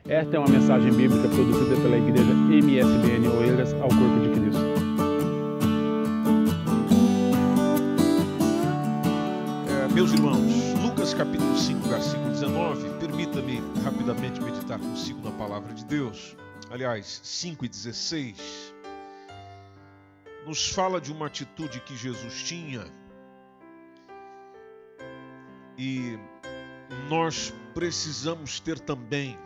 Esta é uma mensagem bíblica produzida pela igreja MSBN Oeiras ao Corpo de Cristo. Meus irmãos, Lucas capítulo 5, versículo 19, permita-me rapidamente meditar consigo na palavra de Deus. Aliás, 5 e 16, nos fala de uma atitude que Jesus tinha e nós precisamos ter também.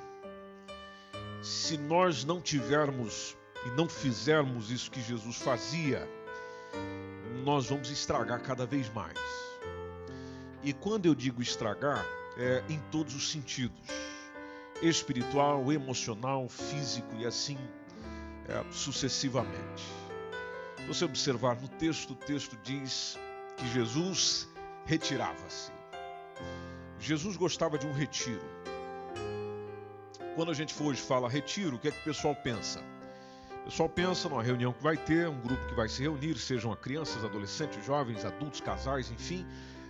Se nós não tivermos e não fizermos isso que Jesus fazia, nós vamos estragar cada vez mais. E quando eu digo estragar, é em todos os sentidos. Espiritual, emocional, físico e assim sucessivamente. Se você observar no texto, o texto diz que Jesus retirava-se. Jesus gostava de um retiro. Quando a gente hoje fala retiro, o que é que o pessoal pensa? O pessoal pensa numa reunião que vai ter, um grupo que vai se reunir, sejam crianças, adolescentes, jovens, adultos, casais, enfim,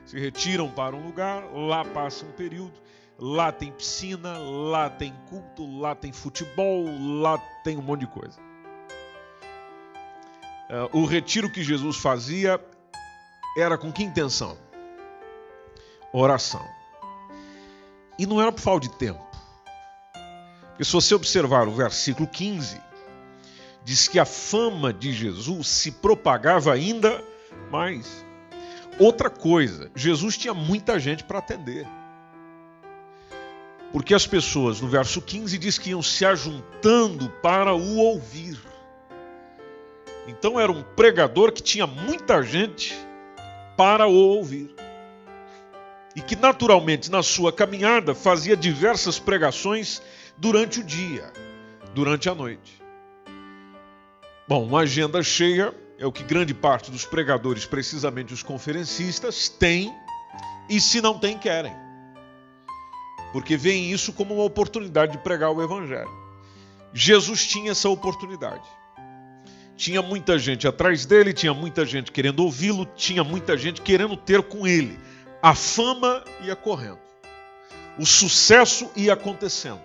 se retiram para um lugar, lá passa um período, lá tem piscina, lá tem culto, lá tem futebol, lá tem um monte de coisa. O retiro que Jesus fazia era com que intenção? Oração. E não era por falta de tempo. Porque se você observar o versículo 15, diz que a fama de Jesus se propagava ainda mais. Outra coisa, Jesus tinha muita gente para atender. Porque as pessoas, no verso 15, diz que iam se ajuntando para o ouvir. Então era um pregador que tinha muita gente para o ouvir. E que naturalmente na sua caminhada fazia diversas pregações durante o dia, durante a noite. Bom, uma agenda cheia é o que grande parte dos pregadores, precisamente os conferencistas, têm e se não têm, querem. Porque veem isso como uma oportunidade de pregar o Evangelho. Jesus tinha essa oportunidade. Tinha muita gente atrás dele, tinha muita gente querendo ouvi-lo, tinha muita gente querendo ter com ele. A fama ia correndo. O sucesso ia acontecendo.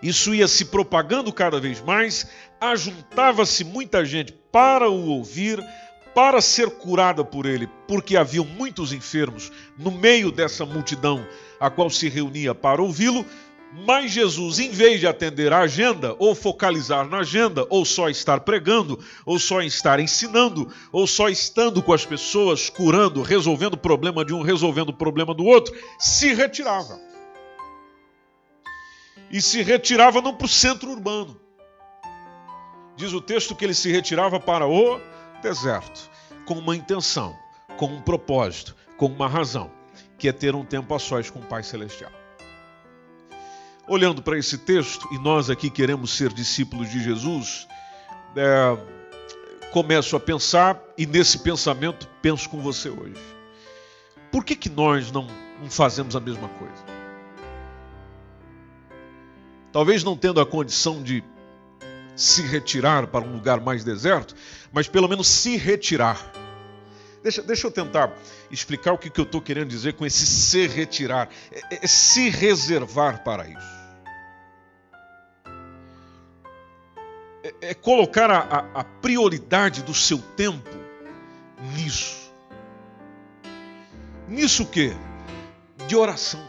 Isso ia se propagando cada vez mais, ajuntava-se muita gente para o ouvir, para ser curada por ele, porque haviam muitos enfermos no meio dessa multidão a qual se reunia para ouvi-lo, mas Jesus, em vez de atender a agenda, ou focalizar na agenda, ou só estar pregando, ou só estar ensinando, ou só estando com as pessoas, curando, resolvendo o problema de um, resolvendo o problema do outro, se retirava. E se retirava não para o centro urbano. Diz o texto que ele se retirava para o deserto, com uma intenção, com um propósito, com uma razão, que é ter um tempo a sós com o Pai Celestial. Olhando para esse texto, e nós aqui queremos ser discípulos de Jesus, começo a pensar, e nesse pensamento penso com você hoje. Por que nós não fazemos a mesma coisa? Talvez não tendo a condição de se retirar para um lugar mais deserto, mas pelo menos se retirar. Deixa eu tentar explicar o que eu estou querendo dizer com esse se retirar. É se reservar para isso. É colocar a prioridade do seu tempo nisso. Nisso o quê? De oração.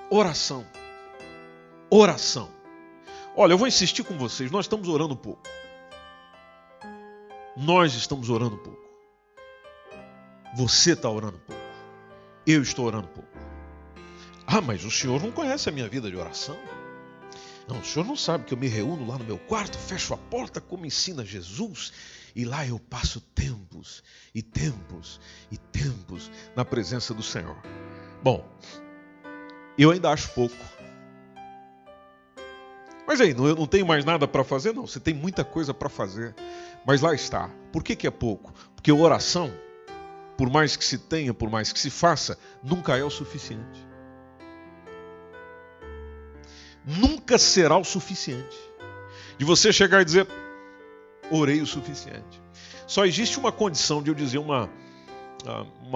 Oração. Oração. Olha, eu vou insistir com vocês, nós estamos orando pouco. Nós estamos orando pouco. Você está orando pouco. Eu estou orando pouco. Ah, mas o senhor não conhece a minha vida de oração? Não, o senhor não sabe que eu me reúno lá no meu quarto, fecho a porta como ensina Jesus, e lá eu passo tempos e tempos e tempos na presença do Senhor. Bom, eu ainda acho pouco. Mas aí, eu não tenho mais nada para fazer? Não, você tem muita coisa para fazer. Mas lá está. Por que é pouco? Porque a oração, por mais que se tenha, por mais que se faça, nunca é o suficiente. Nunca será o suficiente. De você chegar e dizer, orei o suficiente. Só existe uma condição de eu dizer uma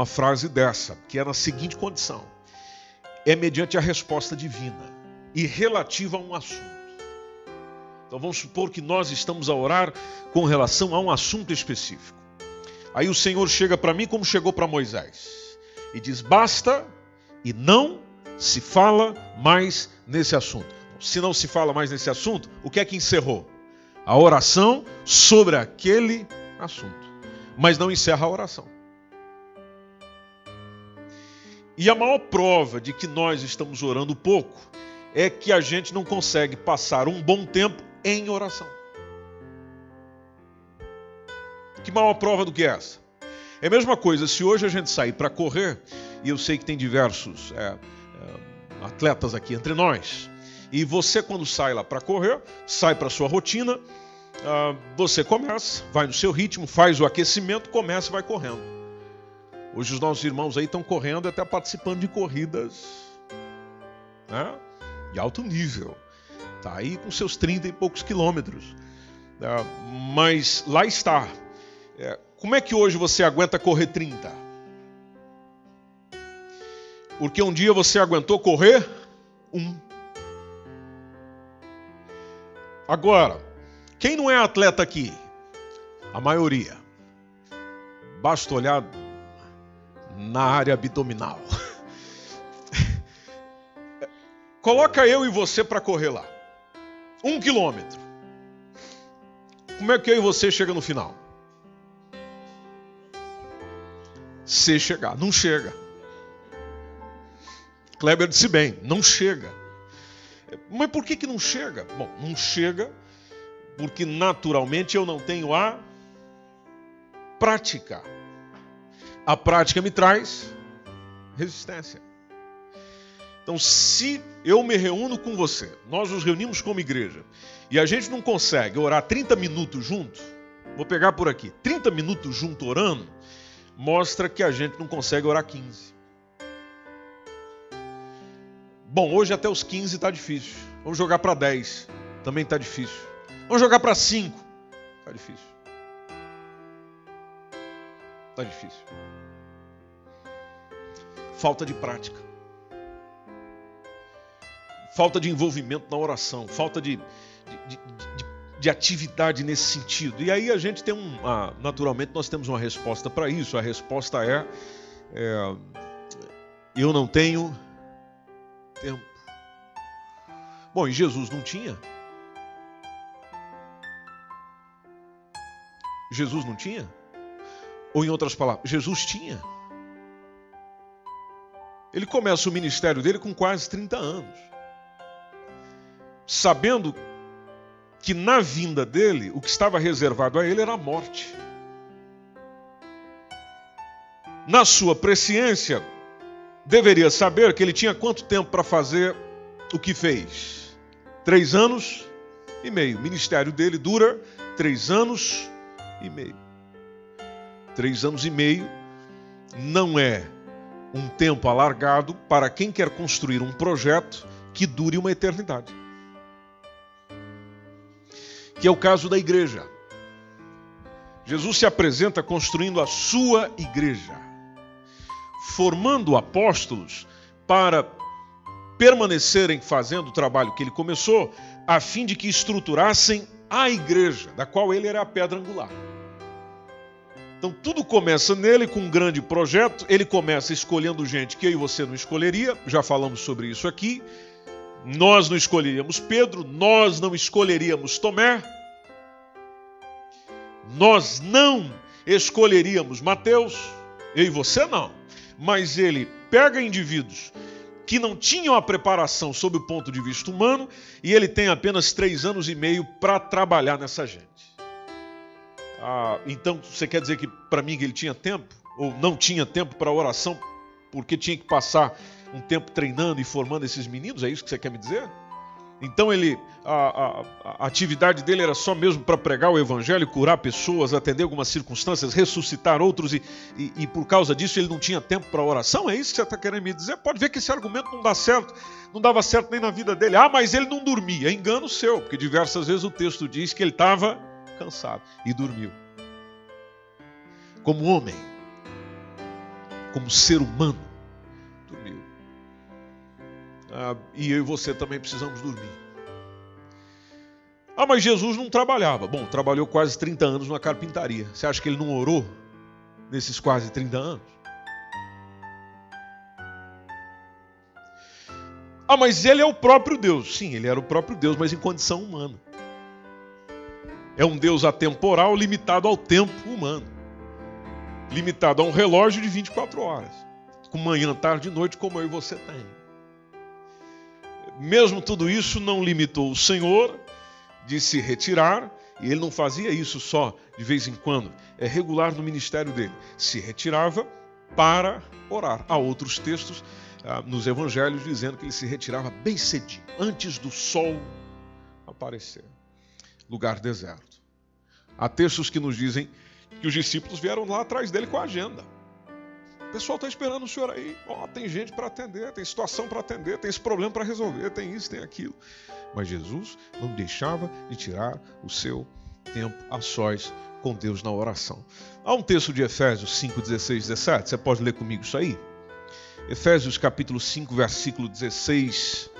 frase dessa, que é na seguinte condição. É mediante a resposta divina. e relativa a um assunto. Então vamos supor que nós estamos a orar com relação a um assunto específico. Aí o Senhor chega para mim como chegou para Moisés e diz: basta e não se fala mais nesse assunto. Se não se fala mais nesse assunto, o que é que encerrou? A oração sobre aquele assunto. Mas não encerra a oração. E a maior prova de que nós estamos orando pouco é que a gente não consegue passar um bom tempo em oração. Que maior prova do que essa? É a mesma coisa se hoje a gente sair para correr, e eu sei que tem diversos atletas aqui entre nós, e você quando sai lá para correr, sai para a sua rotina, você começa, vai no seu ritmo, faz o aquecimento, começa e vai correndo. Hoje os nossos irmãos aí estão correndo até participando de corridas, né, de alto nível. Está aí com seus 30 e poucos quilômetros. Mas lá está. Como é que hoje você aguenta correr 30? Porque um dia você aguentou correr 1. Agora, quem não é atleta aqui? A maioria. Basta olhar na área abdominal. Coloca eu e você para correr lá. 1 quilômetro. Como é que eu e você chega no final? Se chegar. Não chega. Kleber disse bem, não chega. Mas por que não chega? Bom, não chega porque naturalmente eu não tenho a prática. A prática me traz resistência. Então, se eu me reúno com você, nós nos reunimos como igreja, e a gente não consegue orar 30 minutos junto, vou pegar por aqui, 30 minutos junto orando, mostra que a gente não consegue orar 15. Bom, hoje até os 15 está difícil. Vamos jogar para 10, também está difícil. Vamos jogar para 5, está difícil. Está difícil. Falta de prática. Falta de envolvimento na oração, falta de atividade nesse sentido. E aí a gente tem naturalmente nós temos uma resposta para isso. A resposta é eu não tenho tempo. Bom, e Jesus não tinha? Jesus não tinha? Ou em outras palavras, Jesus tinha. Ele começa o ministério dele com quase 30 anos. Sabendo que na vinda dele, o que estava reservado a ele era a morte. Na sua presciência, deveria saber que ele tinha quanto tempo para fazer o que fez? 3 anos e meio. O ministério dele dura 3 anos e meio. 3 anos e meio não é um tempo alargado para quem quer construir um projeto que dure uma eternidade. Que é o caso da igreja. Jesus se apresenta construindo a sua igreja, formando apóstolos para permanecerem fazendo o trabalho que ele começou, a fim de que estruturassem a igreja, da qual ele era a pedra angular. Então tudo começa nele com um grande projeto. Ele começa escolhendo gente que eu e você não escolheria, já falamos sobre isso aqui. Nós não escolheríamos Pedro, nós não escolheríamos Tomé, nós não escolheríamos Mateus, eu e você não. Mas ele pega indivíduos que não tinham a preparação sob o ponto de vista humano e ele tem apenas 3 anos e meio para trabalhar nessa gente. Então você quer dizer que para mim ele tinha tempo? Ou não tinha tempo para oração porque tinha que passar um tempo treinando e formando esses meninos? É isso que você quer me dizer? Então a atividade dele era só mesmo para pregar o evangelho, curar pessoas, atender algumas circunstâncias, ressuscitar outros e por causa disso ele não tinha tempo para oração? É isso que você está querendo me dizer? Pode ver que esse argumento não dá certo, não dava certo nem na vida dele. Mas ele não dormia. É engano seu, porque diversas vezes o texto diz que ele estava cansado e dormiu. Como homem, como ser humano, dormiu. e eu e você também precisamos dormir. Mas Jesus não trabalhava. Bom, trabalhou quase 30 anos na carpintaria. Você acha que ele não orou nesses quase 30 anos? Mas ele é o próprio Deus. Sim, ele era o próprio Deus, mas em condição humana. É um Deus atemporal, limitado ao tempo humano. Limitado a um relógio de 24 horas. Com manhã, tarde e noite, como eu e você tem. Mesmo tudo isso não limitou o Senhor de se retirar, e ele não fazia isso só de vez em quando, é regular no ministério dele. Se retirava para orar. Há outros textos nos evangelhos dizendo que ele se retirava bem cedinho, antes do sol aparecer. Lugar deserto. Há textos que nos dizem que os discípulos vieram lá atrás dele com a agenda. O pessoal está esperando o senhor aí. Tem gente para atender, tem situação para atender, tem esse problema para resolver, tem isso, tem aquilo. Mas Jesus não deixava de tirar o seu tempo a sós com Deus na oração. Há um texto de Efésios 5, 16, 17. Você pode ler comigo isso aí? Efésios capítulo 5, versículo 16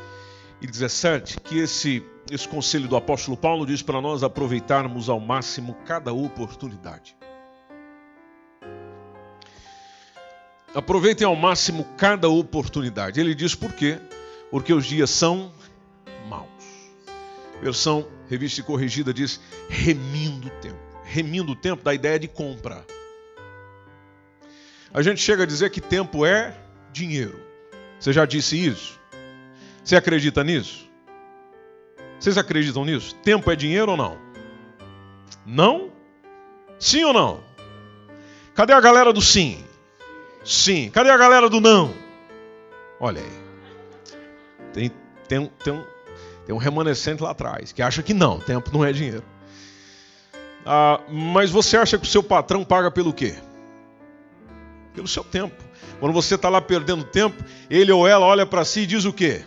e 17, que esse conselho do apóstolo Paulo diz para nós aproveitarmos ao máximo cada oportunidade. Aproveitem ao máximo cada oportunidade. Ele diz por quê? Porque os dias são maus. Versão Revista e Corrigida diz remindo o tempo. Remindo o tempo dá a ideia de compra. A gente chega a dizer que tempo é dinheiro. Você já disse isso? Você acredita nisso? Vocês acreditam nisso? Tempo é dinheiro ou não? Não? Sim ou não? Cadê a galera do sim? Sim. Cadê a galera do não? Olha aí. Tem um remanescente lá atrás que acha que não, tempo não é dinheiro. Mas você acha que o seu patrão paga pelo quê? Pelo seu tempo. Quando você está lá perdendo tempo, ele ou ela olha para si e diz o quê?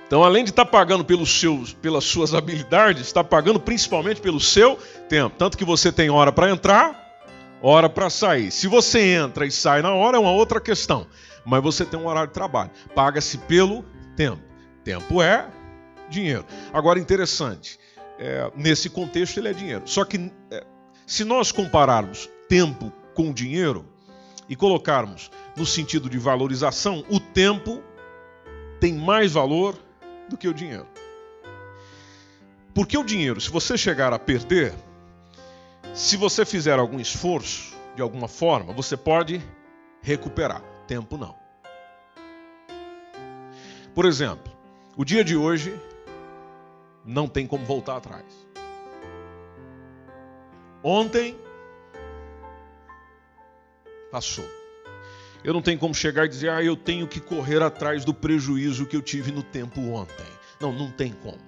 Então, além de estar pagando pelas suas habilidades, está pagando principalmente pelo seu tempo. Tanto que você tem hora para entrar, hora para sair. Se você entra e sai na hora, é uma outra questão. Mas você tem um horário de trabalho. Paga-se pelo tempo. Tempo é dinheiro. Agora, interessante, nesse contexto ele é dinheiro. Só que se nós compararmos tempo com dinheiro e colocarmos no sentido de valorização, o tempo tem mais valor do que o dinheiro. Porque o dinheiro, se você chegar a perder, se você fizer algum esforço, de alguma forma, você pode recuperar. Tempo não. Por exemplo, o dia de hoje não tem como voltar atrás. Ontem passou. Eu não tenho como chegar e dizer, eu tenho que correr atrás do prejuízo que eu tive no tempo ontem. Não tem como.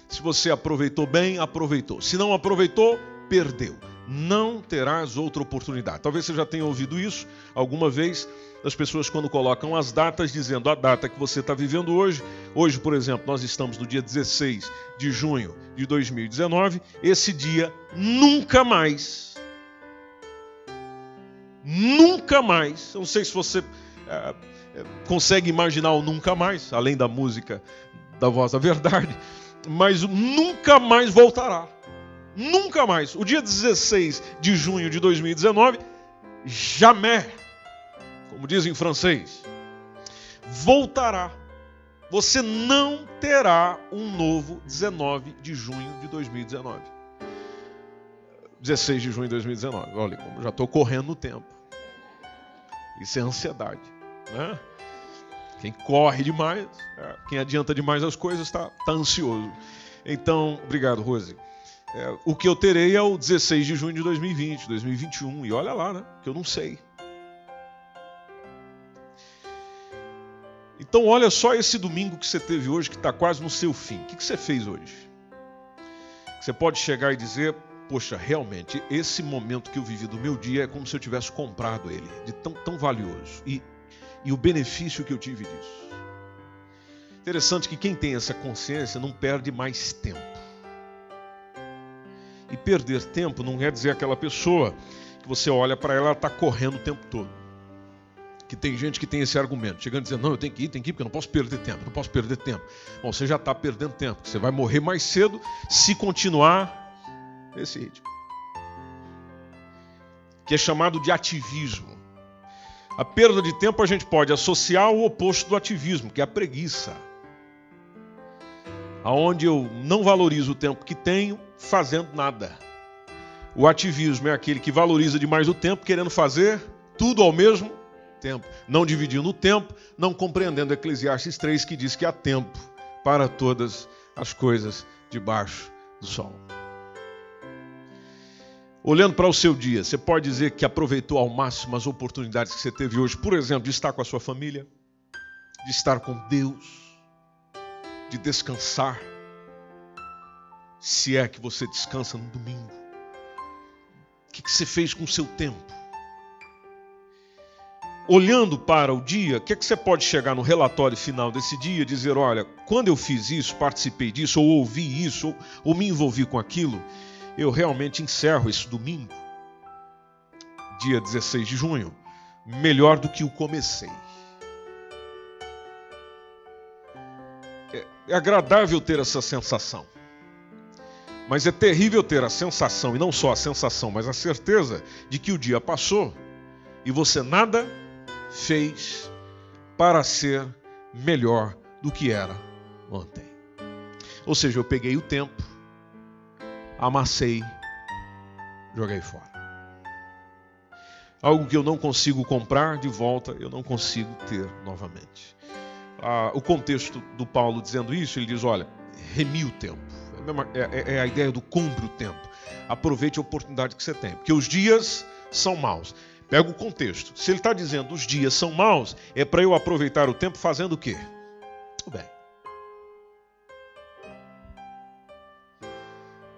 Se você aproveitou bem, aproveitou. Se não aproveitou, perdeu. Não terás outra oportunidade. Talvez você já tenha ouvido isso alguma vez, das pessoas quando colocam as datas, dizendo a data que você está vivendo hoje. Hoje, por exemplo, nós estamos no dia 16 de junho de 2019. Esse dia nunca mais, eu não sei se você consegue imaginar o nunca mais, além da música da Voz da Verdade, mas nunca mais voltará. Nunca mais. O dia 16 de junho de 2019, jamais, como diz em francês, voltará. Você não terá um novo 19 de junho de 2019. 16 de junho de 2019. Olha, como já estou correndo no tempo. Isso é ansiedade, né? Quem corre demais, quem adianta demais as coisas, está ansioso. Então, obrigado, Rose. O que eu terei é o 16 de junho de 2020, 2021. E olha lá, né? Que eu não sei. Então, olha só esse domingo que você teve hoje, que está quase no seu fim. O que você fez hoje? Você pode chegar e dizer, poxa, realmente, esse momento que eu vivi do meu dia é como se eu tivesse comprado ele, de tão valioso. E o benefício que eu tive disso. Interessante que quem tem essa consciência não perde mais tempo. E perder tempo não quer dizer aquela pessoa que você olha para ela está correndo o tempo todo. Que tem gente que tem esse argumento, chegando dizendo, não, eu tenho que ir, porque eu não posso perder tempo. Bom, você já está perdendo tempo, você vai morrer mais cedo se continuar nesse ritmo. Que é chamado de ativismo. A perda de tempo a gente pode associar ao oposto do ativismo, que é a preguiça. Onde eu não valorizo o tempo que tenho fazendo nada. O ativismo é aquele que valoriza demais o tempo, querendo fazer tudo ao mesmo tempo, não dividindo o tempo, não compreendendo Eclesiastes 3, que diz que há tempo para todas as coisas debaixo do sol. Olhando para o seu dia, você pode dizer que aproveitou ao máximo as oportunidades que você teve hoje, por exemplo, de estar com a sua família, de estar com Deus, de descansar, se é que você descansa no domingo. O que você fez com o seu tempo? Olhando para o dia, o que você pode chegar no relatório final desse dia e dizer, olha, quando eu fiz isso, participei disso, ou ouvi isso, ou me envolvi com aquilo, eu realmente encerro esse domingo, dia 16 de junho, melhor do que o comecei. É agradável ter essa sensação, mas é terrível ter a sensação, e não só a sensação, mas a certeza de que o dia passou e você nada fez para ser melhor do que era ontem. Ou seja, eu peguei o tempo, amassei, joguei fora. Algo que eu não consigo comprar de volta, eu não consigo ter novamente. O contexto do Paulo dizendo isso, ele diz, olha, remi o tempo. É a ideia do compre o tempo. Aproveite a oportunidade que você tem, porque os dias são maus. Pega o contexto. Se ele está dizendo os dias são maus, é para eu aproveitar o tempo fazendo o quê? Tudo bem.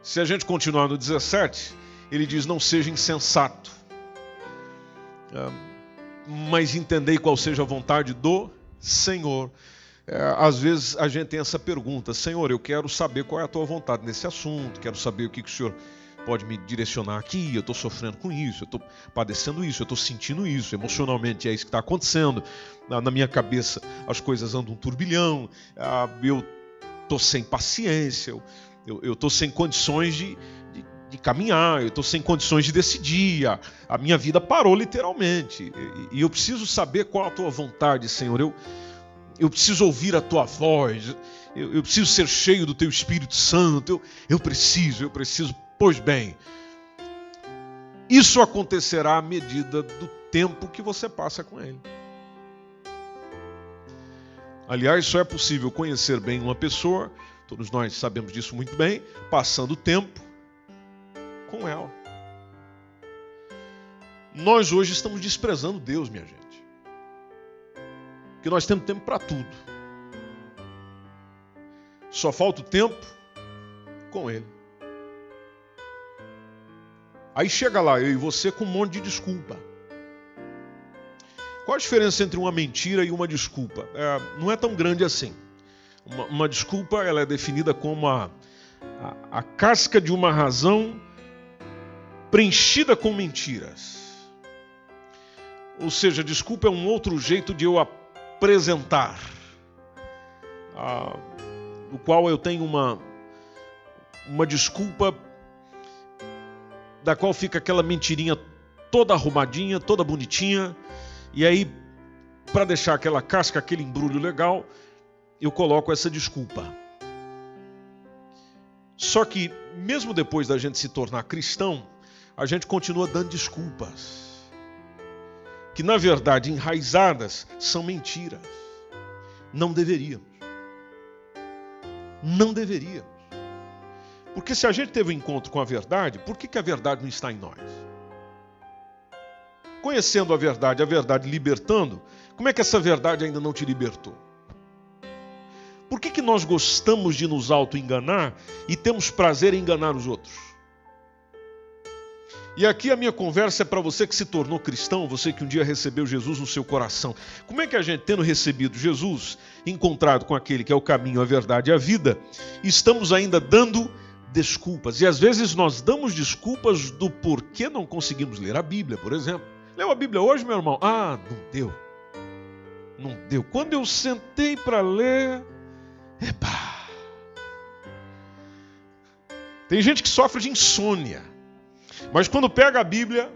Se a gente continuar no 17, ele diz, não seja insensato, mas entendei qual seja a vontade do Senhor. Às vezes a gente tem essa pergunta, Senhor, eu quero saber qual é a tua vontade nesse assunto, quero saber o que o Senhor pode me direcionar aqui, eu estou sofrendo com isso, eu estou padecendo isso, eu estou sentindo isso, emocionalmente é isso que está acontecendo, na minha cabeça as coisas andam um turbilhão, eu estou sem paciência, eu estou sem condições de caminhar, eu estou sem condições de decidir, a minha vida parou literalmente, e eu preciso saber qual a tua vontade, Senhor, eu preciso ouvir a tua voz, eu preciso ser cheio do teu Espírito Santo, eu preciso, pois bem, isso acontecerá à medida do tempo que você passa com Ele. Aliás, só é possível conhecer bem uma pessoa, todos nós sabemos disso muito bem, passando tempo com ela. Nós hoje estamos desprezando Deus, minha gente. Porque nós temos tempo para tudo. Só falta o tempo com Ele. Aí chega lá, eu e você com um monte de desculpa. Qual a diferença entre uma mentira e uma desculpa? Não é tão grande assim. Uma desculpa ela é definida como a casca de uma razão preenchida com mentiras. Ou seja, desculpa é um outro jeito de eu apresentar, no qual eu tenho uma desculpa da qual fica aquela mentirinha toda arrumadinha, toda bonitinha, e aí, para deixar aquela casca, aquele embrulho legal, eu coloco essa desculpa. Só que, mesmo depois da gente se tornar cristão, a gente continua dando desculpas, que na verdade, enraizadas, são mentiras. Não deveríamos. Não deveríamos. Porque se a gente teve um encontro com a verdade, por que a verdade não está em nós? Conhecendo a verdade libertando, como é que essa verdade ainda não te libertou? Por que nós gostamos de nos auto-enganar e temos prazer em enganar os outros? E aqui a minha conversa é para você que se tornou cristão, você que um dia recebeu Jesus no seu coração. Como é que a gente, tendo recebido Jesus, encontrado com aquele que é o caminho, a verdade e a vida, estamos ainda dando desculpas? E às vezes nós damos desculpas do porquê não conseguimos ler a Bíblia, por exemplo. Leu a Bíblia hoje, meu irmão? Não deu. Não deu. Quando eu sentei para ler, epá. Tem gente que sofre de insônia, mas quando pega a Bíblia,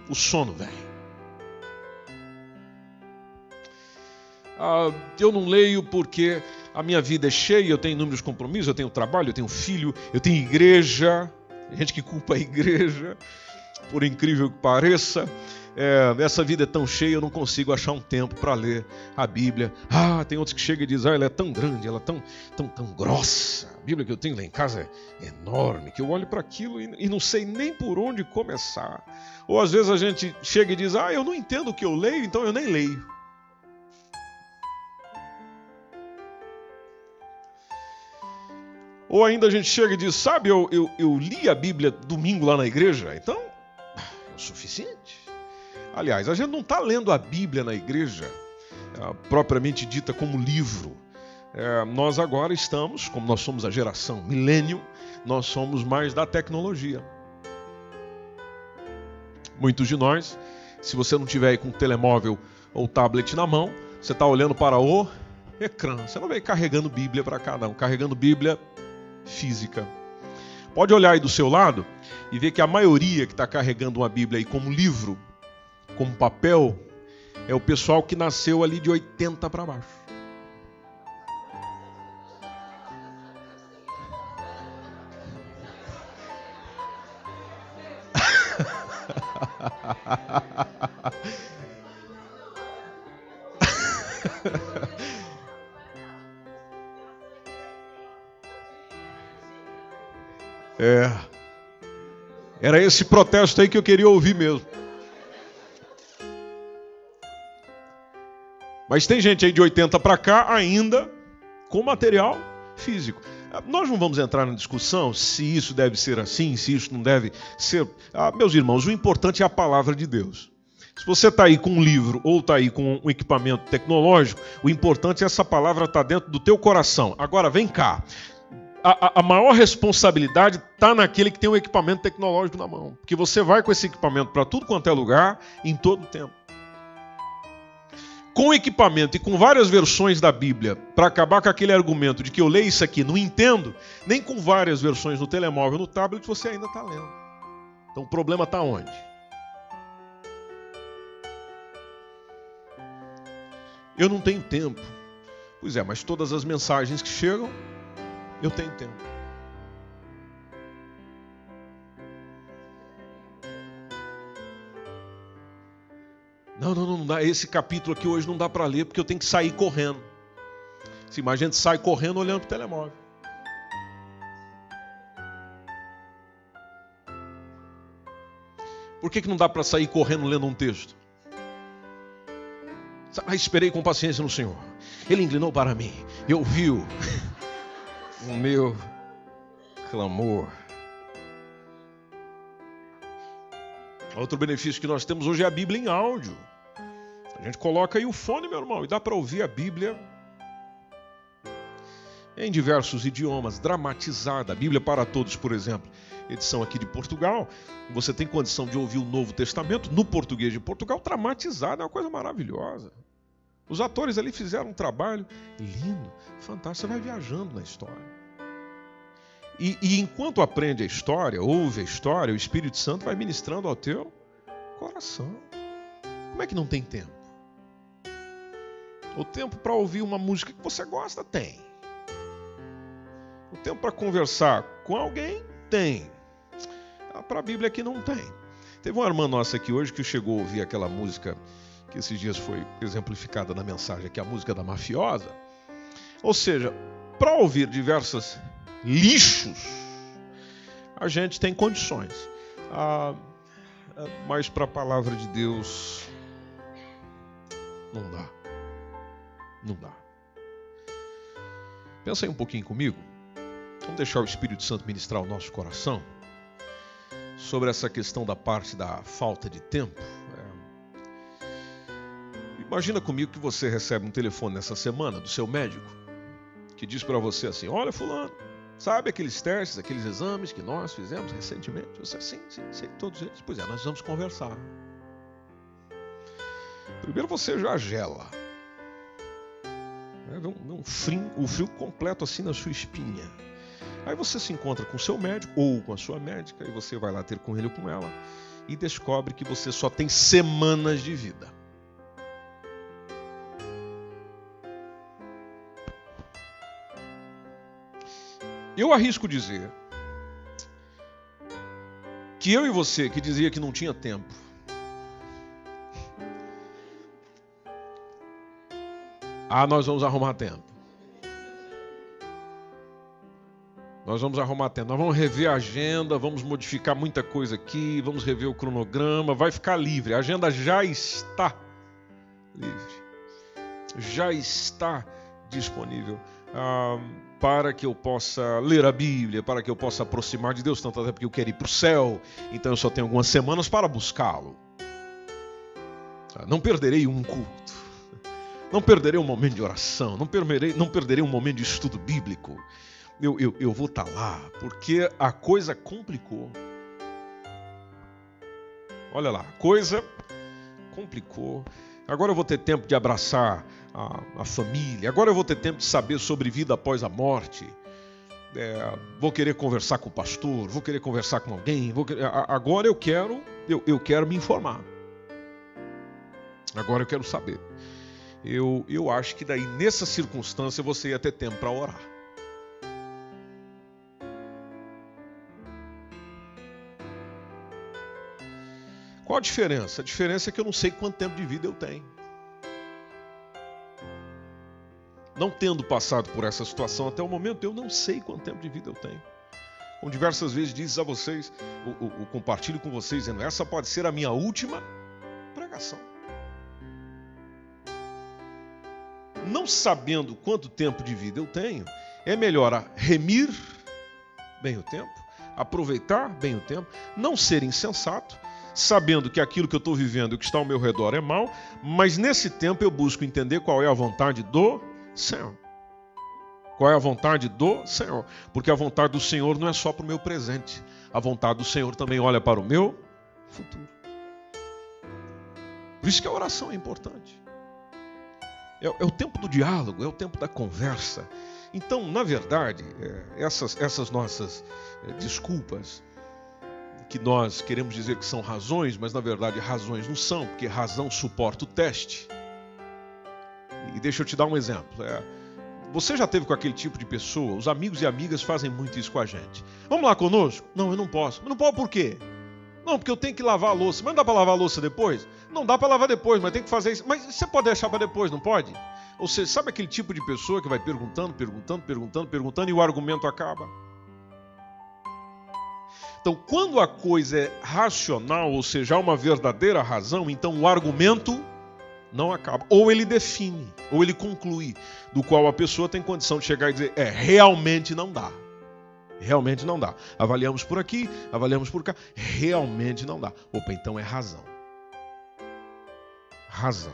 o sono vem. Eu não leio porque a minha vida é cheia, eu tenho inúmeros compromissos, eu tenho trabalho, eu tenho filho, eu tenho igreja. Tem gente que culpa a igreja, por incrível que pareça. Essa vida é tão cheia, eu não consigo achar um tempo para ler a Bíblia. Tem outros que chegam e dizem, ela é tão grande, ela é tão grossa. A Bíblia que eu tenho lá em casa é enorme, que eu olho para aquilo e não sei nem por onde começar. Ou às vezes a gente chega e diz, eu não entendo o que eu leio, então eu nem leio. Ou ainda a gente chega e diz, sabe, eu li a Bíblia domingo lá na igreja, então é o suficiente. Aliás, a gente não está lendo a Bíblia na igreja, propriamente dita como livro. Nós agora estamos, como nós somos a geração millennium, nós somos mais da tecnologia. Muitos de nós, se você não tiver aí com telemóvel ou tablet na mão, você está olhando para o ecrã. Você não vai carregando Bíblia para cá, não. Carregando Bíblia física. Pode olhar aí do seu lado e ver que a maioria que está carregando uma Bíblia aí como livro, como papel, é o pessoal que nasceu ali de 80 para baixo. Era esse protesto aí que eu queria ouvir mesmo. Mas tem gente aí de 80 para cá ainda com material físico. Nós não vamos entrar na discussão se isso deve ser assim, se isso não deve ser. Meus irmãos, o importante é a palavra de Deus. Se você está aí com um livro ou está aí com um equipamento tecnológico, o importante é essa palavra estar dentro do teu coração. Agora, vem cá. A maior responsabilidade está naquele que tem um equipamento tecnológico na mão. Porque você vai com esse equipamento para tudo quanto é lugar, em todo tempo. Com equipamento e com várias versões da Bíblia, para acabar com aquele argumento de que eu leio isso aqui, não entendo, nem com várias versões no telemóvel, no tablet, você ainda está lendo. Então o problema está onde? Eu não tenho tempo. Pois é, mas todas as mensagens que chegam, eu tenho tempo. Não dá. Esse capítulo aqui hoje não dá para ler porque eu tenho que sair correndo. A gente sai correndo olhando para o telemóvel. Por que não dá para sair correndo lendo um texto? Esperei com paciência no Senhor. Ele inclinou para mim e ouviu o meu clamor. Outro benefício que nós temos hoje é a Bíblia em áudio. A gente coloca aí o fone, meu irmão, e dá para ouvir a Bíblia em diversos idiomas, dramatizada. A Bíblia para Todos, por exemplo, edição aqui de Portugal. Você tem condição de ouvir o Novo Testamento no português de Portugal, dramatizado, é uma coisa maravilhosa. Os atores ali fizeram um trabalho lindo, fantástico. Você vai viajando na história. E enquanto aprende a história, ouve a história, o Espírito Santo vai ministrando ao teu coração. Como é que não tem tempo? O tempo para ouvir uma música que você gosta, tem. O tempo para conversar com alguém, tem. Para a Bíblia aqui não tem. Teve uma irmã nossa aqui hoje que chegou a ouvir aquela música que esses dias foi exemplificada na mensagem, que é a música da Mafiosa. Ou seja, para ouvir diversos lixos, a gente tem condições. Mas para a palavra de Deus, não dá. Não dá. Pensa aí um pouquinho comigo. Vamos deixar o Espírito Santo ministrar o nosso coração sobre essa questão da parte da falta de tempo. Imagina comigo que você recebe um telefone nessa semana do seu médico que diz para você assim: olha, fulano, sabe aqueles testes, aqueles exames que nós fizemos recentemente? Você, sim, sei todos eles. Pois é, nós vamos conversar. Primeiro você já gela. o frio completo assim na sua espinha. Aí você se encontra com o seu médico ou com a sua médica e você vai lá ter com ele ou com ela e descobre que você só tem semanas de vida. Eu arrisco dizer que eu e você, que dizia que não tinha tempo, nós vamos arrumar tempo. Nós vamos arrumar tempo. Nós vamos rever a agenda, vamos modificar muita coisa aqui, vamos rever o cronograma, vai ficar livre. A agenda já está livre. Já está disponível para que eu possa ler a Bíblia, para que eu possa aproximar de Deus, tanto até porque eu quero ir para o céu, então eu só tenho algumas semanas para buscá-lo. Não perderei um culto, não perderei um momento de oração, não perderei um momento de estudo bíblico. Eu vou estar lá, porque a coisa complicou. Olha lá, a coisa complicou. Agora eu vou ter tempo de abraçar a família. Agora eu vou ter tempo de saber sobre vida após a morte. Vou querer conversar com o pastor, vou querer conversar com alguém. Agora eu quero me informar. Agora eu quero saber. Eu acho que daí, nessa circunstância, você ia ter tempo para orar. Qual a diferença? A diferença é que eu não sei quanto tempo de vida eu tenho. Não tendo passado por essa situação até o momento, eu não sei quanto tempo de vida eu tenho. Como diversas vezes dizes a vocês, eu compartilho com vocês, dizendo, essa pode ser a minha última pregação. Não sabendo quanto tempo de vida eu tenho, é melhor remir bem o tempo, aproveitar bem o tempo, não ser insensato, sabendo que aquilo que eu estou vivendo e o que está ao meu redor é mal, mas nesse tempo eu busco entender qual é a vontade do Senhor. Qual é a vontade do Senhor? Porque a vontade do Senhor não é só para o meu presente. A vontade do Senhor também olha para o meu futuro. Por isso que a oração é importante. É o tempo do diálogo, é o tempo da conversa. Então, na verdade, essas nossas desculpas, que nós queremos dizer que são razões, mas na verdade razões não são, porque razão suporta o teste. E deixa eu te dar um exemplo. Você já teve com aquele tipo de pessoa? Os amigos e amigas fazem muito isso com a gente. Vamos lá conosco? Não, eu não posso. Não pode por quê? Não, porque eu tenho que lavar a louça. Mas não dá para lavar a louça depois? Não dá para lavar depois, mas tem que fazer isso. Mas você pode deixar para depois, não pode? Ou seja, sabe aquele tipo de pessoa que vai perguntando e o argumento acaba? Então, quando a coisa é racional, ou seja, há uma verdadeira razão, então o argumento não acaba. Ou ele define, ou ele conclui, do qual a pessoa tem condição de chegar e dizer, realmente não dá. Realmente não dá. Avaliamos por aqui, avaliamos por cá, realmente não dá. Opa, então é razão. Razão.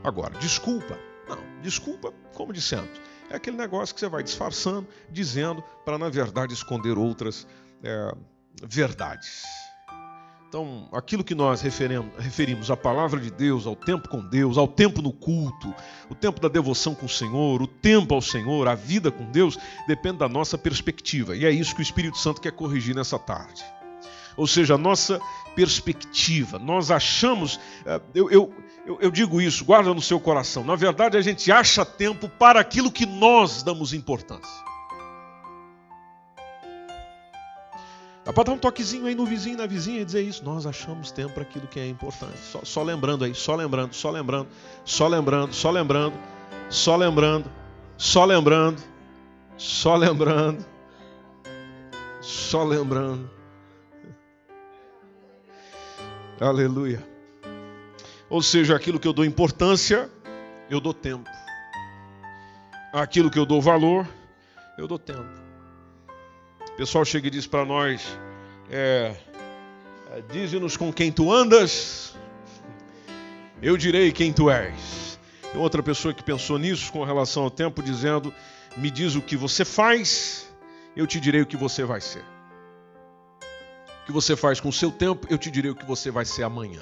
Agora, desculpa. Não, desculpa, como dissemos, é aquele negócio que você vai disfarçando, dizendo, para na verdade esconder outras verdades. Então, aquilo que nós referimos à palavra de Deus, ao tempo com Deus, ao tempo no culto, o tempo da devoção com o Senhor, o tempo ao Senhor, a vida com Deus, depende da nossa perspectiva. E é isso que o Espírito Santo quer corrigir nessa tarde. Ou seja, a nossa perspectiva. Nós achamos, eu digo isso, guarda no seu coração. Na verdade, a gente acha tempo para aquilo que nós damos importância. Dá para dar um toquezinho aí no vizinho, na vizinha e dizer isso. Nós achamos tempo para aquilo que é importante. Só lembrando aí, só lembrando. Aleluia. Ou seja, aquilo que eu dou importância, eu dou tempo. Aquilo que eu dou valor, eu dou tempo. O pessoal chega e diz para nós, dize-nos com quem tu andas, eu direi quem tu és. Tem outra pessoa que pensou nisso com relação ao tempo, dizendo, me diz o que você faz, eu te direi o que você vai ser. O que você faz com o seu tempo, eu te direi o que você vai ser amanhã.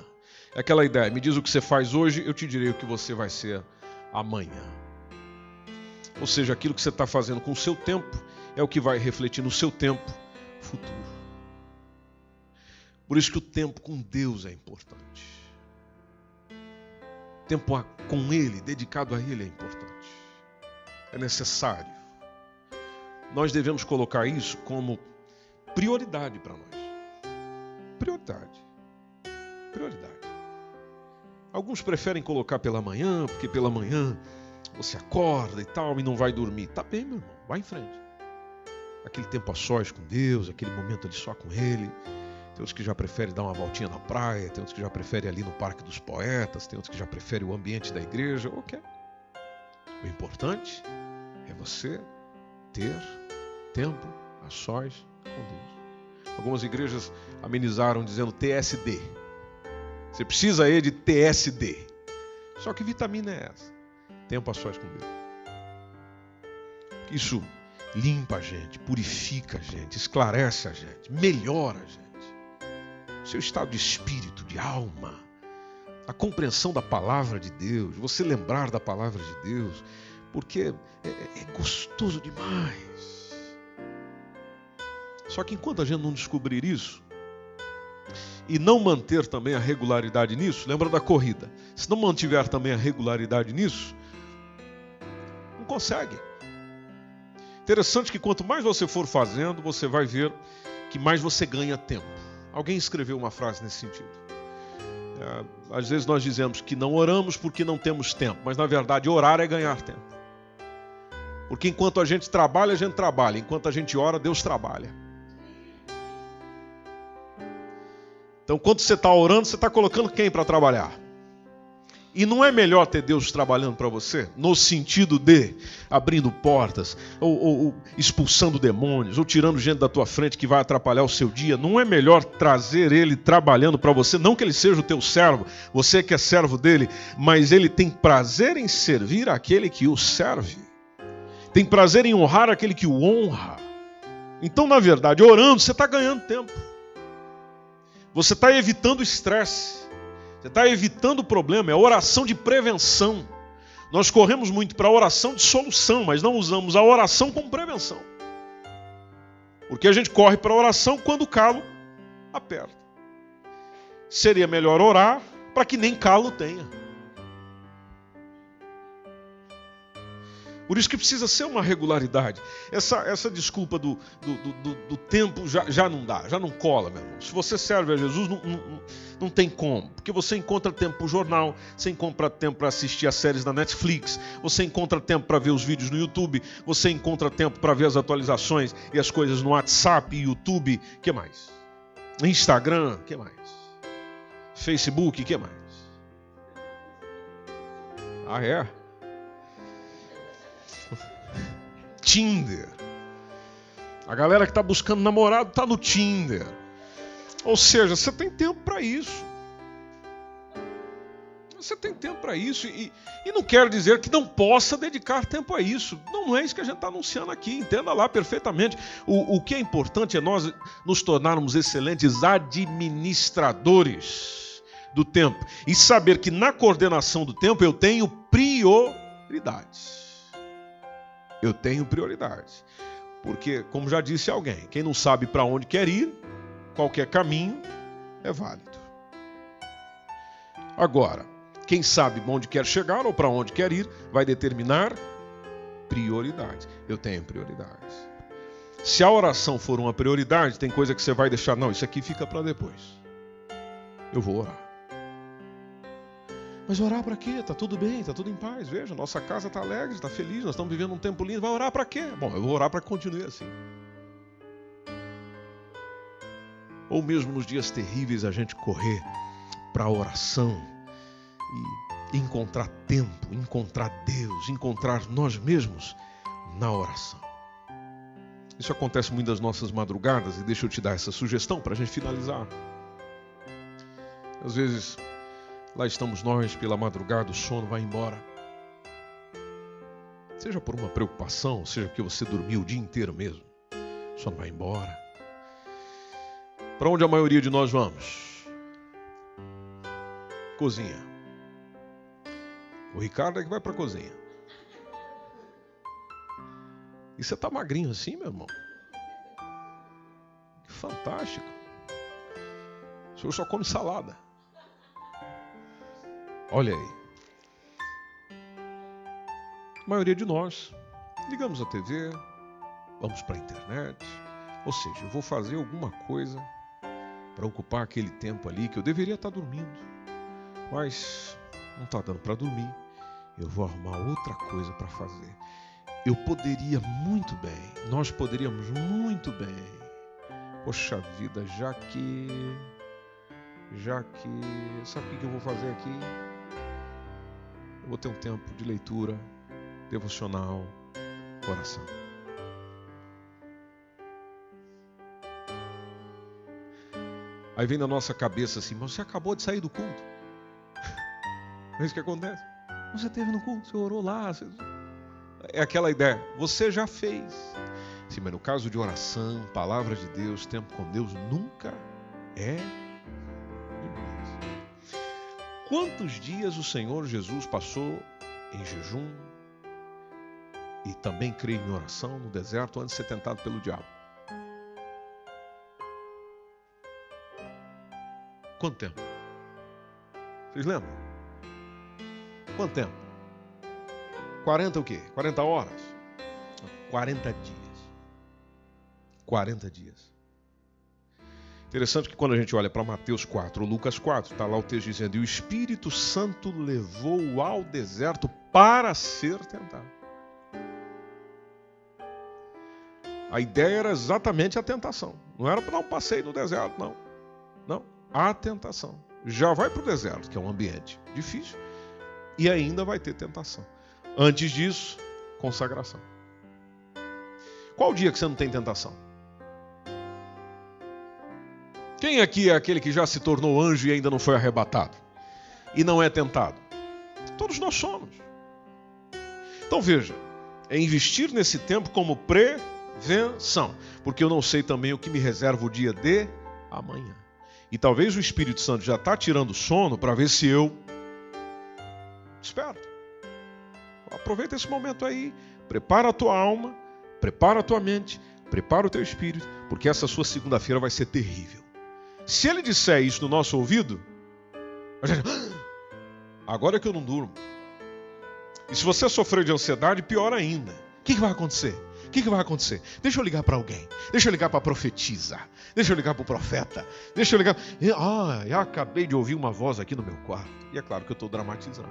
É aquela ideia, me diz o que você faz hoje, eu te direi o que você vai ser amanhã. Ou seja, aquilo que você está fazendo com o seu tempo é o que vai refletir no seu tempo futuro. Por isso que o tempo com Deus é importante. O tempo com Ele, dedicado a Ele, é importante. É necessário. Nós devemos colocar isso como prioridade para nós. Prioridade. Prioridade. Alguns preferem colocar pela manhã, porque pela manhã você acorda e tal, e não vai dormir. Tá bem, meu irmão, vai em frente. Aquele tempo a sós com Deus, aquele momento ali só com Ele. Tem outros que já preferem dar uma voltinha na praia, tem outros que já preferem ali no Parque dos Poetas, tem outros que já preferem o ambiente da igreja. Ok. O importante é você ter tempo a sós com Deus. Algumas igrejas amenizaram dizendo TSD. Você precisa aí de TSD. Só que vitamina é essa? Tempo a sós com Deus. Isso limpa a gente, purifica a gente, esclarece a gente, melhora a gente. Seu estado de espírito, de alma, a compreensão da palavra de Deus, você lembrar da palavra de Deus, porque é gostoso demais. Só que enquanto a gente não descobrir isso, e não manter também a regularidade nisso, lembra da corrida, se não mantiver também a regularidade nisso, não consegue. Interessante que quanto mais você for fazendo, você vai ver que mais você ganha tempo. Alguém escreveu uma frase nesse sentido. Às vezes nós dizemos que não oramos porque não temos tempo, mas na verdade orar é ganhar tempo. Porque enquanto a gente trabalha, enquanto a gente ora, Deus trabalha. Então quando você está orando, você está colocando quem para trabalhar? E não é melhor ter Deus trabalhando para você? No sentido de abrindo portas, ou expulsando demônios, ou tirando gente da tua frente que vai atrapalhar o seu dia. Não é melhor trazer Ele trabalhando para você? Não que Ele seja o teu servo, você que é servo dEle, mas Ele tem prazer em servir aquele que o serve. Tem prazer em honrar aquele que o honra. Então, na verdade, orando, você está ganhando tempo. Você está evitando estresse. Você está evitando o problema, é oração de prevenção. Nós corremos muito para a oração de solução, mas não usamos a oração como prevenção. Porque a gente corre para a oração quando o calo aperta. Seria melhor orar para que nem calo tenha. Por isso que precisa ser uma regularidade. Essa desculpa do tempo já não dá, já não cola, meu irmão. Se você serve a Jesus, não tem como. Porque você encontra tempo para o jornal, você encontra tempo para assistir as séries da Netflix, você encontra tempo para ver os vídeos no YouTube, você encontra tempo para ver as atualizações e as coisas no WhatsApp, YouTube, o que mais? Instagram, o que mais? Facebook, o que mais? Ah, é? Tinder. A galera que está buscando namorado está no Tinder. Ou seja, você tem tempo para isso. Você tem tempo para isso. E não quero dizer que não possa dedicar tempo a isso. Não é isso que a gente está anunciando aqui. Entenda lá perfeitamente. O que é importante é nós nos tornarmos excelentes administradores do tempo. E saber que na coordenação do tempo eu tenho prioridades. Eu tenho prioridades. Porque, como já disse alguém, quem não sabe para onde quer ir, qualquer caminho é válido. Agora, quem sabe onde quer chegar ou para onde quer ir, vai determinar prioridades. Eu tenho prioridades. Se a oração for uma prioridade, tem coisa que você vai deixar. Não, isso aqui fica para depois. Eu vou orar. Mas orar para quê? Está tudo bem, está tudo em paz. Veja, nossa casa está alegre, está feliz, nós estamos vivendo um tempo lindo. Vai orar para quê? Bom, eu vou orar para que continue assim. Ou mesmo nos dias terríveis a gente correr para a oração e encontrar tempo, encontrar Deus, encontrar nós mesmos na oração. Isso acontece muito nas nossas madrugadas e deixa eu te dar essa sugestão para a gente finalizar. Às vezes... lá estamos nós, pela madrugada, o sono vai embora. Seja por uma preocupação, seja porque você dormiu o dia inteiro mesmo. O sono vai embora. Para onde a maioria de nós vamos? Cozinha. O Ricardo é que vai para a cozinha. E você está magrinho assim, meu irmão? Que fantástico. O senhor só come salada. Olha aí. A maioria de nós ligamos a TV, vamos para a internet. Ou seja, eu vou fazer alguma coisa para ocupar aquele tempo ali que eu deveria estar dormindo. Mas não está dando para dormir. Eu vou arrumar outra coisa para fazer. Eu poderia muito bem, nós poderíamos muito bem. Poxa vida, já que... Sabe o que eu vou fazer aqui? Eu vou ter um tempo de leitura, devocional, oração. Aí vem na nossa cabeça assim, mas você acabou de sair do culto. É isso que acontece. Você esteve no culto, você orou lá. É aquela ideia, você já fez. Sim, mas no caso de oração, palavra de Deus, tempo com Deus, nunca é demais. Quantos dias o Senhor Jesus passou em jejum e também creio em oração no deserto antes de ser tentado pelo diabo? Quanto tempo? Vocês lembram? Quanto tempo? 40 o quê? 40 horas? 40 dias. 40 dias. Interessante que quando a gente olha para Mateus 4 ou Lucas 4, está lá o texto dizendo: e o Espírito Santo levou-o ao deserto para ser tentado. A ideia era exatamente a tentação. Não era para dar um passeio no deserto, não. Não, a tentação. Já vai para o deserto, que é um ambiente difícil, e ainda vai ter tentação. Antes disso, consagração. Qual dia que você não tem tentação? Quem aqui é aquele que já se tornou anjo e ainda não foi arrebatado? E não é tentado? Todos nós somos. Então veja, é investir nesse tempo como prevenção, porque eu não sei também o que me reserva o dia de amanhã. E talvez o Espírito Santo já está tirando sono para ver se eu espero. Aproveita esse momento aí, prepara a tua alma, prepara a tua mente, prepara o teu espírito, porque essa sua segunda-feira vai ser terrível. Se ele disser isso no nosso ouvido, a gente... agora é que eu não durmo. E se você sofreu de ansiedade, pior ainda. O que vai acontecer? O que vai acontecer? Deixa eu ligar para alguém. Deixa eu ligar para a profetisa. Deixa eu ligar para o profeta. Deixa eu ligar... eu acabei de ouvir uma voz aqui no meu quarto. E é claro que eu estou dramatizando.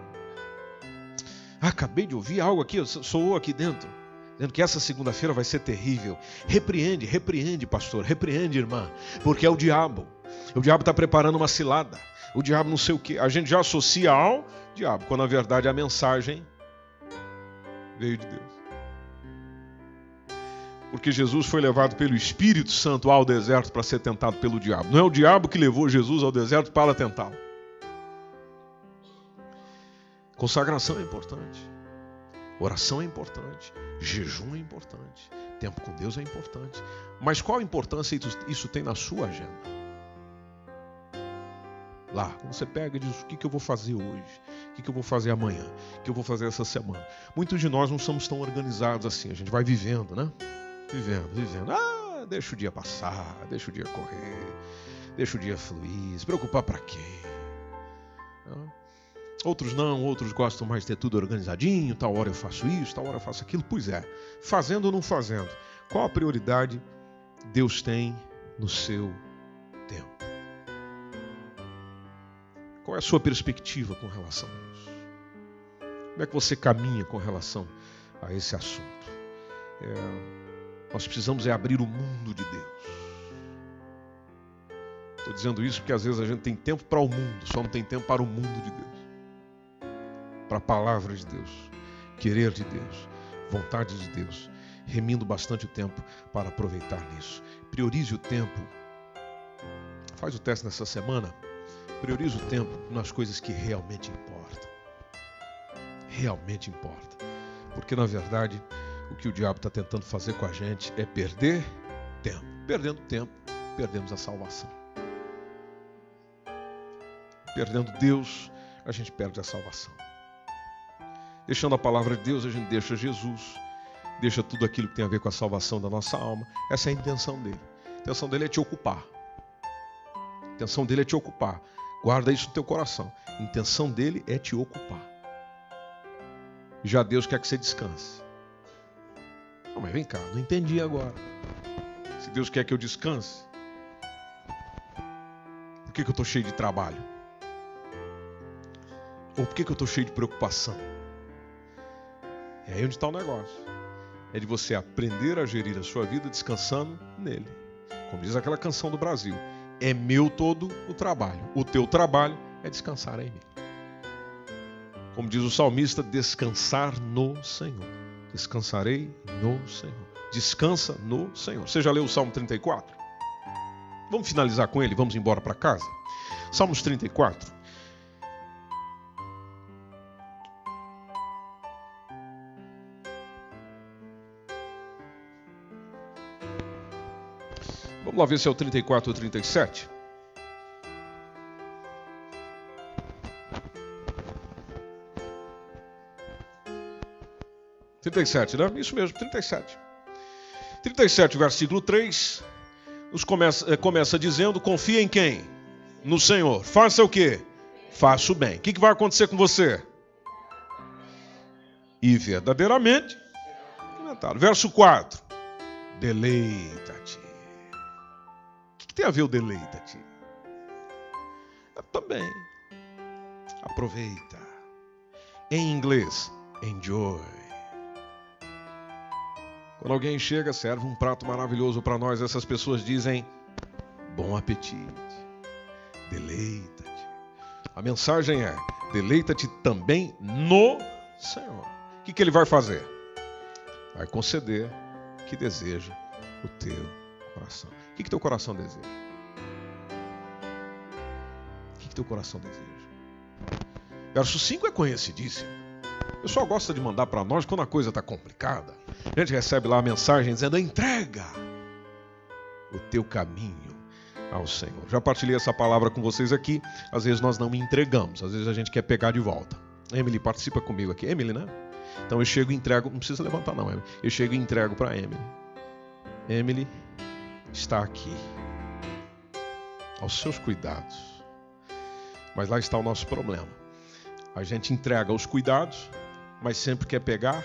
Acabei de ouvir algo aqui, soou aqui dentro, dizendo que essa segunda-feira vai ser terrível. Repreende, pastor, repreende, irmã, porque é o diabo. O diabo está preparando uma cilada. O diabo não sei o quê. A gente já associa ao diabo, quando na verdade a mensagem veio de Deus. Porque Jesus foi levado pelo Espírito Santo ao deserto para ser tentado pelo diabo. Não é o diabo que levou Jesus ao deserto para tentá-lo. Consagração é importante, oração é importante, jejum é importante, tempo com Deus é importante. Mas qual a importância isso tem na sua agenda? Lá, quando você pega e diz: o que eu vou fazer hoje? O que eu vou fazer amanhã? O que eu vou fazer essa semana? Muitos de nós não somos tão organizados assim, a gente vai vivendo, né? Vivendo. Deixa o dia passar, deixa o dia correr, deixa o dia fluir, se preocupar para quê? Outros não, outros gostam mais de ter tudo organizadinho, tal hora eu faço isso, tal hora eu faço aquilo. Pois é, fazendo ou não fazendo, qual a prioridade Deus tem no seu tempo? Qual é a sua perspectiva com relação a isso? Como é que você caminha com relação a esse assunto? Nós precisamos abrir o mundo de Deus. Estou dizendo isso porque às vezes a gente tem tempo para o mundo, só não tem tempo para o mundo de Deus. Para a palavra de Deus, querer de Deus, vontade de Deus, remindo bastante o tempo para aproveitar nisso. Priorize o tempo. Faz o teste nessa semana. Priorize o tempo nas coisas que realmente importam. Realmente importa. Porque na verdade, o que o diabo está tentando fazer com a gente é perder tempo. Perdendo tempo, perdemos a salvação. Perdendo Deus, a gente perde a salvação. Deixando a palavra de Deus, a gente deixa Jesus. deixa tudo aquilo que tem a ver com a salvação da nossa alma. Essa é a intenção dele. A intenção dele é te ocupar. A intenção dele é te ocupar. Guarda isso no teu coração. A intenção dele é te ocupar. Já Deus quer que você descanse. Não, mas vem cá, não entendi agora. Se Deus quer que eu descanse, por que eu estou cheio de trabalho? Ou por que eu estou cheio de preocupação? É aí onde está o negócio. É de você aprender a gerir a sua vida descansando nele. Como diz aquela canção do Brasil. É meu todo o trabalho. O teu trabalho é descansar em mim. Como diz o salmista, descansar no Senhor. Descansarei no Senhor. Descansa no Senhor. Você já leu o Salmo 34? Vamos finalizar com ele, vamos embora para casa? Salmos 34. Vamos lá ver se é o 34 ou 37. Isso mesmo, 37. 37, versículo 3, nos começa dizendo, confia em quem? No Senhor. Faça o quê? Faça o bem. O que vai acontecer com você? E verdadeiramente. Verso 4. Deleita-te. O que tem a ver o deleita-te? Também. Aproveita. Em inglês, enjoy. Quando alguém chega, serve um prato maravilhoso para nós, essas pessoas dizem, bom apetite, deleita-te. A mensagem é, deleita-te também no Senhor. O que ele vai fazer? Vai conceder o que deseja o teu coração. O que teu coração deseja? O que teu coração deseja? Verso 5 é conhecidíssimo. O pessoal gosta de mandar para nós quando a coisa está complicada. A gente recebe lá a mensagem dizendo, entrega o teu caminho ao Senhor. Já partilhei essa palavra com vocês aqui. Às vezes nós não entregamos, às vezes a gente quer pegar de volta. Emily, participa comigo aqui. Emily, né? Então eu chego e entrego, não precisa levantar não, Emily. Eu chego e entrego para Emily. Emily está aqui, aos seus cuidados. Mas lá está o nosso problema. A gente entrega os cuidados, mas sempre quer pegar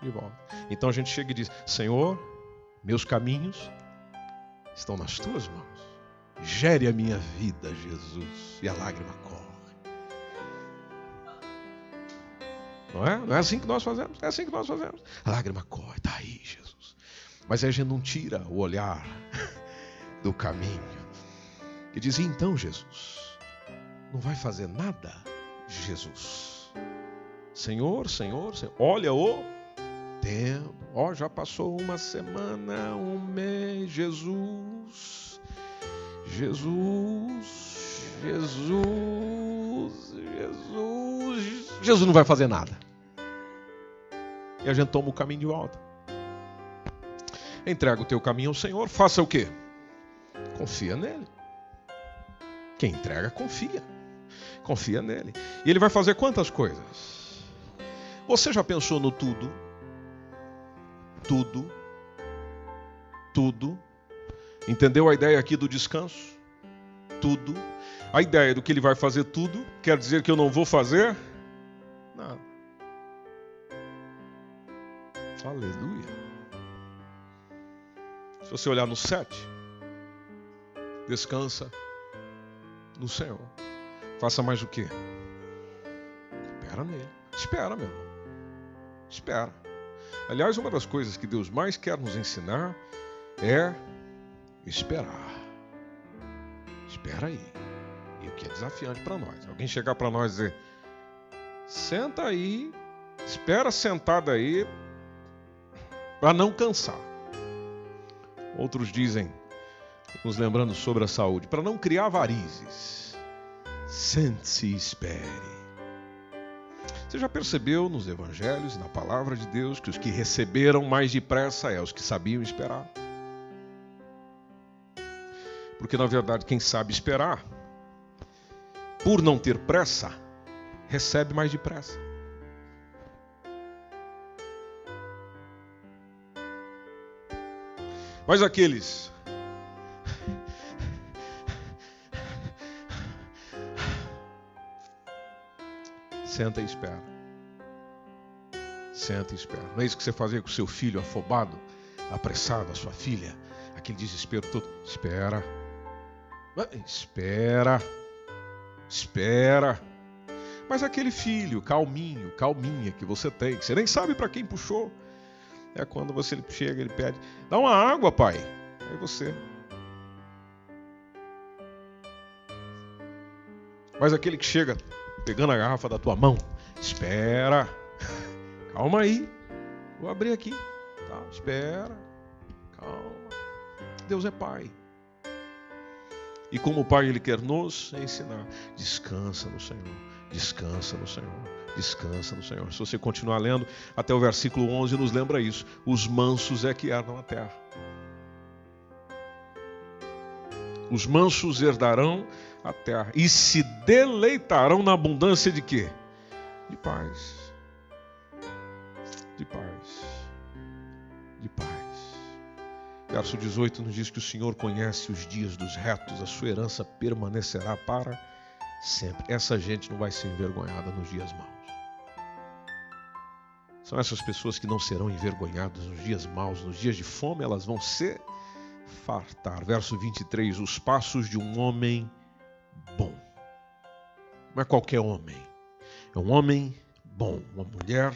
de volta. Então a gente chega e diz, Senhor, meus caminhos estão nas tuas mãos. Gere a minha vida, Jesus. E a lágrima corre. Não é? Não é assim que nós fazemos? É assim que nós fazemos. A lágrima corre, está aí, Jesus. Mas a gente não tira o olhar do caminho. E diz, então, Jesus, não vai fazer nada, Jesus. Senhor, Senhor, Senhor, olha o tempo. Ó, já passou uma semana, um mês, Jesus. Jesus, Jesus, Jesus. Jesus não vai fazer nada. E a gente toma o caminho de volta. Entrega o teu caminho ao Senhor, faça o quê? Confia nele. Quem entrega, confia. Confia nele. E ele vai fazer quantas coisas? Você já pensou no tudo? Tudo. Tudo. Entendeu a ideia aqui do descanso? Tudo. A ideia do que ele vai fazer tudo quer dizer que eu não vou fazer nada. Aleluia. Se você olhar no 7, descansa no Senhor. Faça mais o quê? Espera nele. Espera, meu irmão. Espera. Aliás, uma das coisas que Deus mais quer nos ensinar é esperar. Espera aí. E o que é desafiante para nós. Alguém chegar para nós e dizer, senta aí, espera sentado aí, para não cansar. Outros dizem, nos lembrando sobre a saúde, para não criar varizes. Sente-se e espere. Você já percebeu nos evangelhos e na palavra de Deus que os que receberam mais depressa é os que sabiam esperar? Porque na verdade quem sabe esperar, por não ter pressa, recebe mais depressa. Mas aqueles senta e espera. Senta e espera. Não é isso que você fazia com o seu filho afobado, apressado, a sua filha, aquele desespero todo. Espera. Espera. Espera. Mas aquele filho calminho, calminha que você tem, que você nem sabe para quem puxou, é quando você chega, ele pede, dá uma água, pai. Aí você. Mas aquele que chega pegando a garrafa da tua mão, espera. Calma aí. Vou abrir aqui. Tá, espera. Calma. Deus é pai. E como o pai, ele quer nos ensinar. Descansa no Senhor. Descansa no Senhor. Descansa no Senhor. Se você continuar lendo, até o versículo 11 nos lembra isso. Os mansos é que herdam a terra. Os mansos herdarão a terra. E se deleitarão na abundância de quê? De paz. De paz. De paz. Verso 18 nos diz que o Senhor conhece os dias dos retos, a sua herança permanecerá para sempre. Essa gente não vai ser envergonhada nos dias maus. São essas pessoas que não serão envergonhadas nos dias maus, nos dias de fome, elas vão se fartar. Verso 23, os passos de um homem bom. Não é qualquer homem. É um homem bom, uma mulher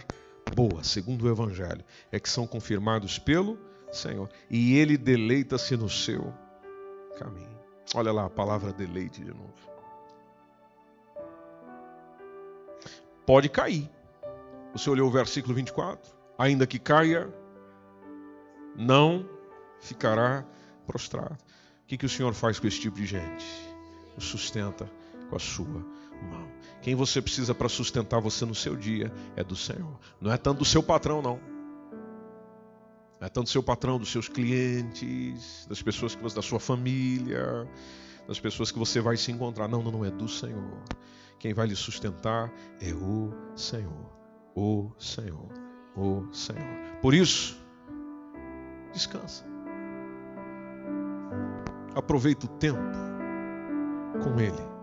boa, segundo o Evangelho. É que são confirmados pelo Senhor. E ele deleita-se no seu caminho. Olha lá a palavra deleite de novo. Pode cair. Você olhou o versículo 24? Ainda que caia, não ficará prostrado. O que o Senhor faz com esse tipo de gente? O sustenta com a sua mão. Quem você precisa para sustentar você no seu dia é do Senhor. Não é tanto do seu patrão, não. Não é tanto do seu patrão, dos seus clientes, das pessoas que você, da sua família, das pessoas que você vai se encontrar. Não, não é do Senhor. Quem vai lhe sustentar é o Senhor. O Senhor. O Senhor. Por isso, descansa. Aproveita o tempo com Ele.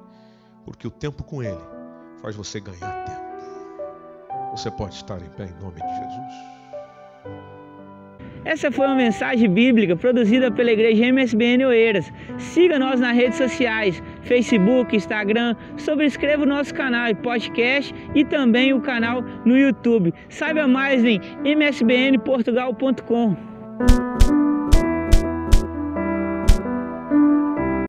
Porque o tempo com Ele faz você ganhar tempo. Você pode estar em pé em nome de Jesus. Essa foi uma mensagem bíblica produzida pela Igreja MSBN Oeiras. Siga nós nas redes sociais, Facebook, Instagram, subscreva o nosso canal e podcast e também o canal no YouTube. Saiba mais em msbnportugal.com.